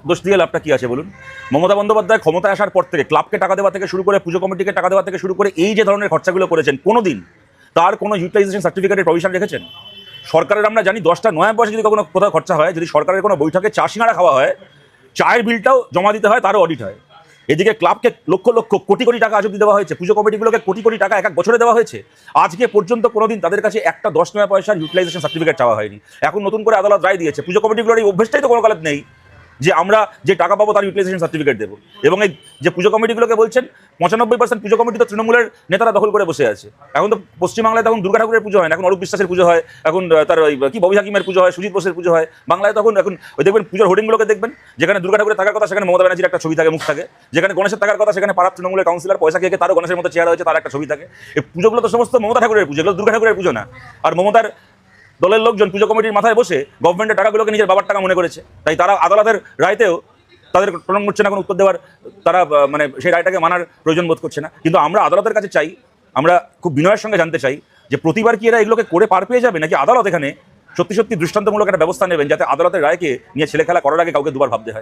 দোষ দিয়ে লাভটা কি আছে বলুন? মমতা বন্দ্যোপাধ্যায় ক্ষমতায় আসার পর থেকে ক্লাবকে টাকা দেওয়া থেকে শুরু করে পুজো কমিটিকে টাকা দেওয়া থেকে শুরু করে এই যে ধরনের খরচাগুলো করেছেন, কোনোদিন তার কোনো ইউটিলাইজেশন সার্টিফিকেটের প্রভিশন রেখেছেন? সরকারের আমরা জানি 10টা নয় পয়সা যদি কখনো কোথাও খরচা হয়, যদি সরকারের কোনো বৈঠকে চা সিঙ্গাড়া খাওয়া হয়, চায়ের বিলটাও জমা দিতে হয়, তারও অডিট হয়। এদিকে ক্লাবকে লক্ষ লক্ষ কোটি কোটি টাকা আজ অব্দি দেওয়া হয়েছে, পুজো কমিটিগুলোকে কোটি কোটি টাকা এক এক বছরে দেওয়া হয়েছে। আজকে পর্যন্ত কোনোদিন তাদের কাছে একটা 10 নয় পয়সার ইউটিলাইজেশন সার্টিফিকেট চাওয়া হয়নি। এখন নতুন করে আদালত রায় দিয়েছে, পুজো কমিটিগুলোর এই অভ্যেসটাই তো কোনো কালে নেই যে আমরা যে টাকা পাবো তার ইউটিলাইজেশন সার্টিফিকেট দেবো। এবং এই যে পুজো কমিটিগুলোকে বলছেন 95% পুজো কমিটি তো তৃণমূলের নেতারা দখল করে বসে আছে। এখন তো পশ্চিমবাংলায় তখন দুর্গা ঠাকুরের পুজো হয় না, এখন অরূপ বিশ্বাসের পুজো হয়, এখন তার ওই কি ববি হাকিমের পুজো হয়, সুজিত বোসের পুজো হয়। বাংলায় তখন এখন ওই দেখবেন পুজোর হোর্ডিংগুলোকে দেখবেন, যেখানে দুর্গা ঠাকুরের থাকার কথা সেখানে মমতা ব্যানার্জির একটা ছবি থাকে, মুখ থাকে। যেখানে গণেশের থাকার কথা সেখানে পাড়ার তৃণমূলের কাউন্সিলর পয়সা খেয়ে তারও গণেশের মতো চেহারা হয়েছে, তার একটা ছবি থাকে। এই পুজোগুলো তো সমস্ত মমতা ঠাকুরের পুজো, এগুলো দুর্গা ঠাকুরের পুজো না। আর মমতার দলের লোকজন পুজো কমিটির মাথায় বসে গভর্নমেন্টের টাকাগুলোকে নিজের বাবার টাকা মনে করেছে, তাই তারা আদালতের রায়তেও তাদের প্রণাম করছে না, কোনো উত্তর দেওয়ার তারা মানে সেই রায়টাকে মানার প্রয়োজন বোধ করছে না। কিন্তু আমরা আদালতের কাছে চাই, আমরা খুব বিনয়ের সঙ্গে জানতে চাই যে প্রতিবার কি এরা এগুলোকে করে পার পেয়ে যাবে, নাকি আদালত এখানে সত্যি সত্যি দৃষ্টান্তমূলক একটা ব্যবস্থা নেবেন, যাতে আদালতের রায়কে নিয়ে ছেলে খেলা করার আগে কাউকে দুবার ভাবতে হয়।